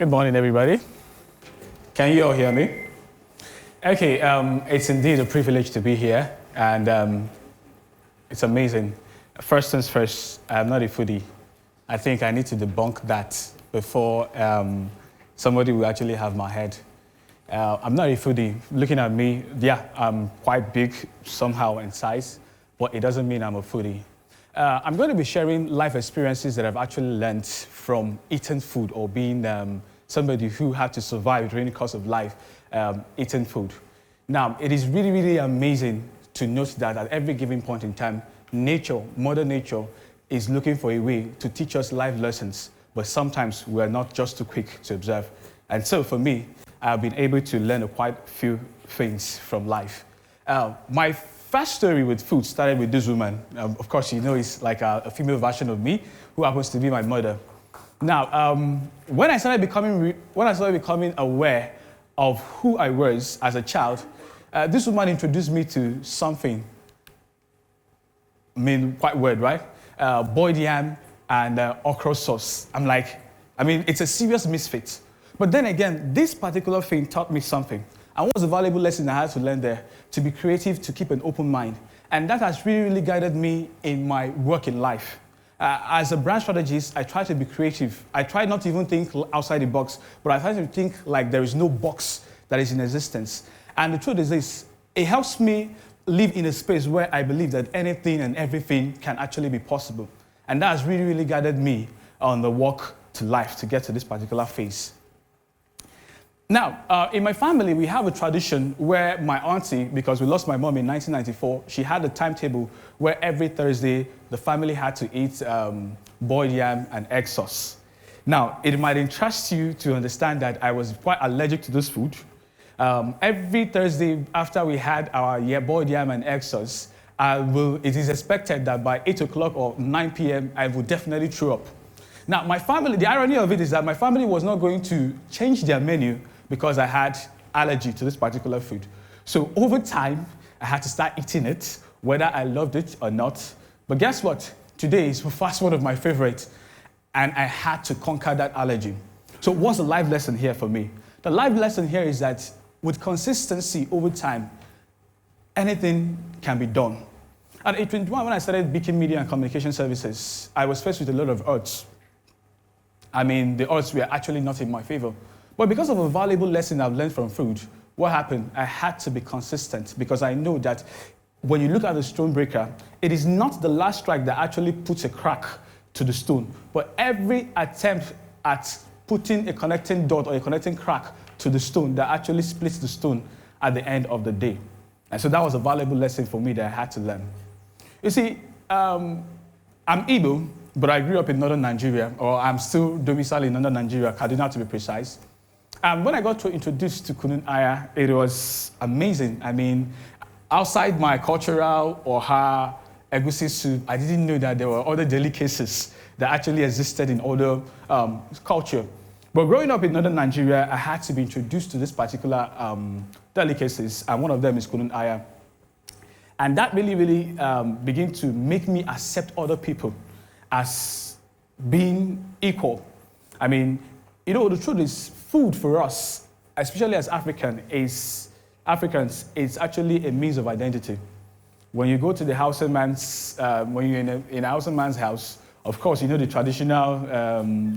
Good morning, everybody. Can you all hear me? Okay, it's indeed a privilege to be here, and it's amazing. First things first, I'm not a foodie. I think I need to debunk that before somebody will actually have my head. I'm not a foodie. Looking at me, yeah, I'm quite big somehow in size, but it doesn't mean I'm a foodie. I'm going to be sharing life experiences that I've actually learned from eating food or being somebody who had to survive during the course of life eating food. Now, it is really, really amazing to note that at every given point in time, nature, Mother Nature, is looking for a way to teach us life lessons, but sometimes we're not just too quick to observe. And so for me, I've been able to learn quite a few things from life. My first story with food started with this woman. Of course, you know, it's like a female version of me who happens to be my mother. Now, when I started becoming aware of who I was as a child, this woman introduced me to something. I mean, quite weird, right? Boiled yam and okra sauce. It's a serious misfit. But then again, this particular thing taught me something. And what was a valuable lesson I had to learn there? To be creative, to keep an open mind. And that has really, really guided me in my work in life. As a brand strategist, I try to be creative. I try not to even think outside the box, but I try to think like there is no box that is in existence. And the truth is this, it helps me live in a space where I believe that anything and everything can actually be possible. And that has really, really guided me on the walk to life to get to this particular phase. Now, in my family, we have a tradition where my auntie, because we lost my mom in 1994, she had a timetable where every Thursday the family had to eat boiled yam and egg sauce. Now, it might interest you to understand that I was quite allergic to this food. Every Thursday after we had our boiled yam and egg sauce, it is expected that by 8 o'clock or 9 p.m., I would definitely throw up. Now, my family, the irony of it is that my family was not going to change their menu because I had allergy to this particular food. So over time, I had to start eating it, whether I loved it or not. But guess what? Today is fast one of my favorites, and I had to conquer that allergy. So what's the life lesson here for me? The life lesson here is that with consistency over time, anything can be done. At age 21, when I started Beacon Media and Communication Services, I was faced with a lot of odds. The odds were actually not in my favor. But because of a valuable lesson I've learned from food, what happened? I had to be consistent because I know that when you look at the stone breaker, it is not the last strike that actually puts a crack to the stone, but every attempt at putting a connecting dot or a connecting crack to the stone that actually splits the stone at the end of the day. And so that was a valuable lesson for me that I had to learn. You see, I'm Igbo, but I grew up in northern Nigeria, or I'm still domiciled in northern Nigeria, Kaduna to be precise. When I got introduced to Eyinnaya, it was amazing. Outside my cultural or her egusi soup, I didn't know that there were other delicacies that actually existed in other culture. But growing up in northern Nigeria, I had to be introduced to this particular delicacies, and one of them is Eyinnaya. And that really, really began to make me accept other people as being equal. The truth is, food for us, especially as Africans, is actually a means of identity. When you go to the Hausa man's, when you're in a Hausa man's house, of course, you know the traditional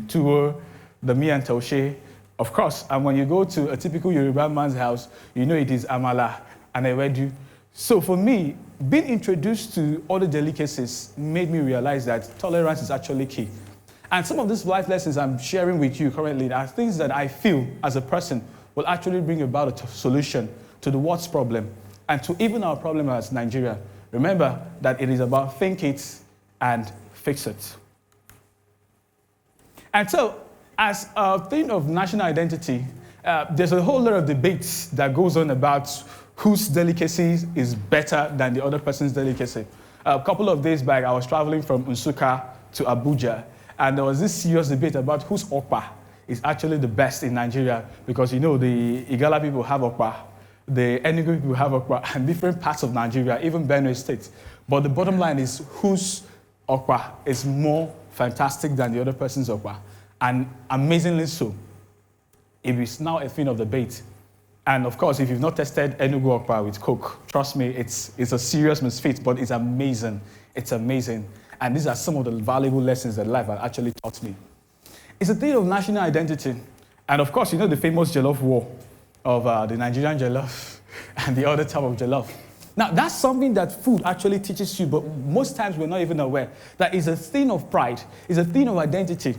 tuwo, the mi and taushe, of course. And when you go to a typical Yoruba man's house, you know it is amala and ewedu. So for me, being introduced to other delicacies made me realize that tolerance is actually key. And some of these life lessons I'm sharing with you currently are things that I feel as a person will actually bring about a solution to the world's problem and to even our problem as Nigeria. Remember that it is about think it and fix it. And so, as a thing of national identity, there's a whole lot of debates that goes on about whose delicacy is better than the other person's delicacy. A couple of days back, I was traveling from Nsukka to Abuja, and there was this serious debate about whose okpa is actually the best in Nigeria, because you know the Igala people have okpa, the Enugu people have okpa, and different parts of Nigeria, even Benue State. But the bottom line is whose okpa is more fantastic than the other person's okpa, and amazingly so. It is now a thing of debate. And of course, if you've not tested Enugu Okpa with Coke, trust me, it's a serious misfit, but it's amazing. It's amazing. And these are some of the valuable lessons that life has actually taught me. It's a thing of national identity. And of course, you know the famous jollof war of the Nigerian jollof and the other type of jollof. Now, that's something that food actually teaches you, but most times we're not even aware. That is a thing of pride. It's a thing of identity.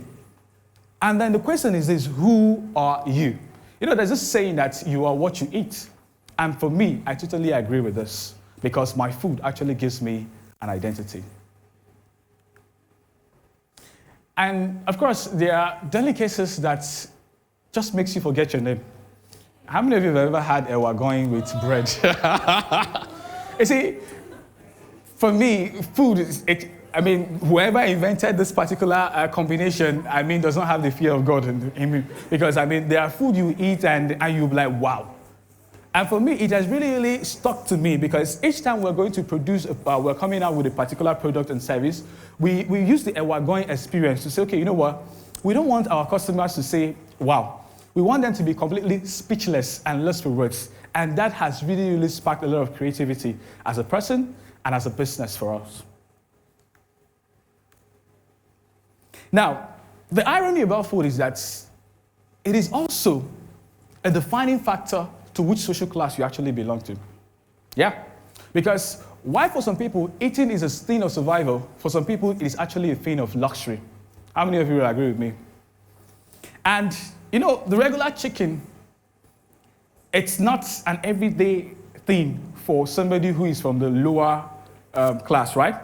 And then the question is this, who are you? You know, there's this saying that you are what you eat. And for me, I totally agree with this because my food actually gives me an identity. And of course, there are delicacies that just makes you forget your name. How many of you have ever had ewa going with bread? You see, for me, food is, whoever invented this particular combination, does not have the fear of God in me. Because, there are food you eat and you'll be like, wow. And for me, it has really, really stuck to me because each time we're going to produce, we're coming out with a particular product and service, we use the ewa going experience to say, okay, you know what? We don't want our customers to say, wow. We want them to be completely speechless and lost for words. And that has really, really sparked a lot of creativity as a person and as a business for us. Now, the irony about food is that it is also a defining factor to which social class you actually belong to. Yeah? Because why for some people, eating is a thing of survival, for some people, it is actually a thing of luxury. How many of you will agree with me? And, you know, the regular chicken, it's not an everyday thing for somebody who is from the lower class, right?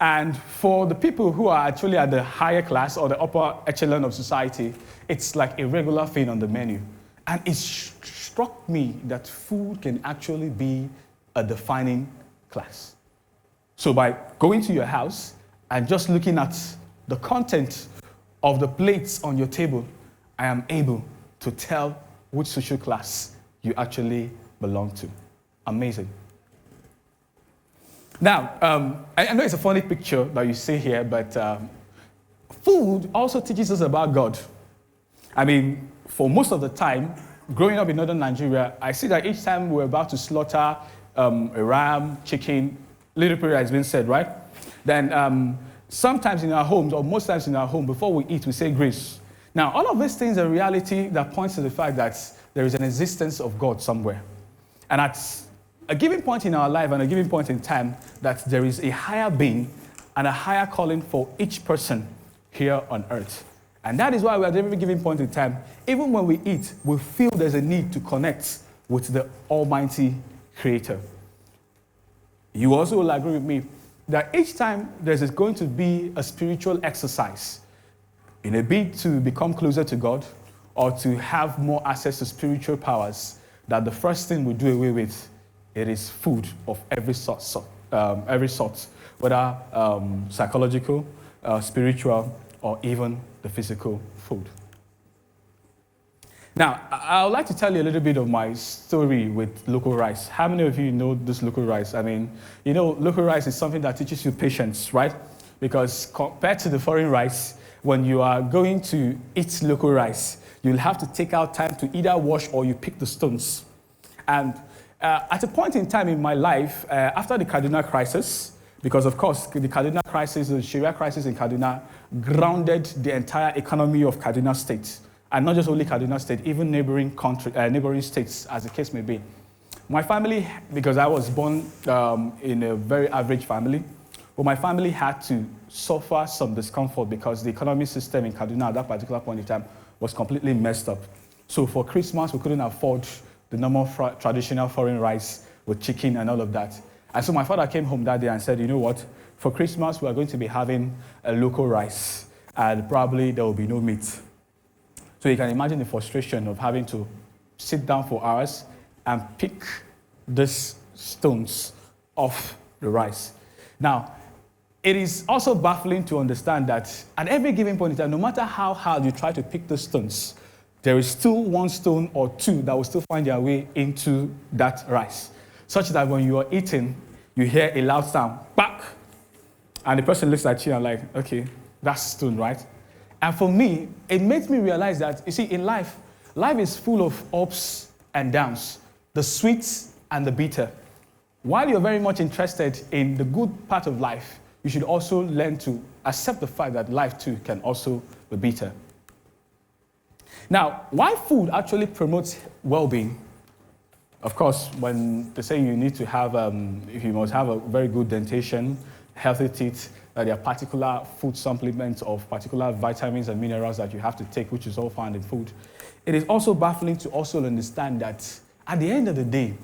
And for the people who are actually at the higher class or the upper echelon of society, it's like a regular thing on the menu. And it struck me that food can actually be a defining class. So by going to your house and just looking at the content of the plates on your table, I am able to tell which social class you actually belong to. Amazing. Now, I know it's a funny picture that you see here, but food also teaches us about God. For most of the time, growing up in northern Nigeria, I see that each time we're about to slaughter a ram, chicken, little prayer has been said, right? Then sometimes in our homes, or most times in our home, before we eat, we say grace. Now, all of these things are reality that points to the fact that there is an existence of God somewhere. And at a given point in our life and a given point in time, that there is a higher being and a higher calling for each person here on earth. And that is why we are at every given point in time, even when we eat, we feel there's a need to connect with the Almighty Creator. You also will agree with me that each time there's going to be a spiritual exercise in a bid to become closer to God or to have more access to spiritual powers, that the first thing we do away with, it is food of every sort, whether psychological, spiritual, or even the physical food. Now, I would like to tell you a little bit of my story with local rice. How many of you know this local rice? Local rice is something that teaches you patience, right? Because compared to the foreign rice, when you are going to eat local rice, you'll have to take out time to either wash or you pick the stones. And at a point in time in my life, after the Kaduna crisis, because of course the Kaduna crisis, the Sharia crisis in Kaduna, grounded the entire economy of Kaduna State. And not just only Kaduna State, even neighboring states, as the case may be. My family, because I was born in a very average family, but my family had to suffer some discomfort because the economic system in Kaduna at that particular point in time was completely messed up. So for Christmas, we couldn't afford the normal traditional foreign rice with chicken and all of that. And so my father came home that day and said, you know what, for Christmas, we are going to be having a local rice, and probably there will be no meat. So you can imagine the frustration of having to sit down for hours and pick these stones off the rice. Now, it is also baffling to understand that at every given point in time, no matter how hard you try to pick the stones, there is still one stone or two that will still find their way into that rice. Such that when you are eating, you hear a loud sound, back, and the person looks at you and okay, that's stone, right? And for me, it makes me realize that, you see, in life, Life is full of ups and downs, the sweet and the bitter. While you're very much interested in the good part of life, you should also learn to accept the fact that life too can also be bitter. Now, why food actually promotes well-being? Of course, when they say you need to have, you must have a very good dentition, healthy teeth, that there are particular food supplements of particular vitamins and minerals that you have to take, which is all found in food. It is also baffling to also understand that at the end of the day,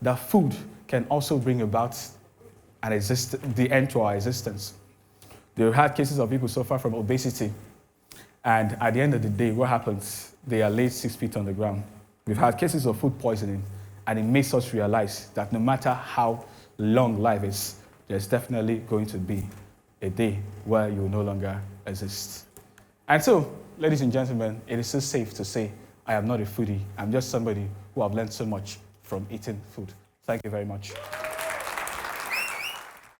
that food can also bring about the end to our existence. They've had cases of people suffer from obesity, and at the end of the day, what happens? They are laid 6 feet on the ground. We've had cases of food poisoning, and it makes us realize that no matter how long life is, there's definitely going to be a day where you will no longer exist. And so, ladies and gentlemen, it is so safe to say, I am not a foodie. I'm just somebody who have learned so much from eating food. Thank you very much.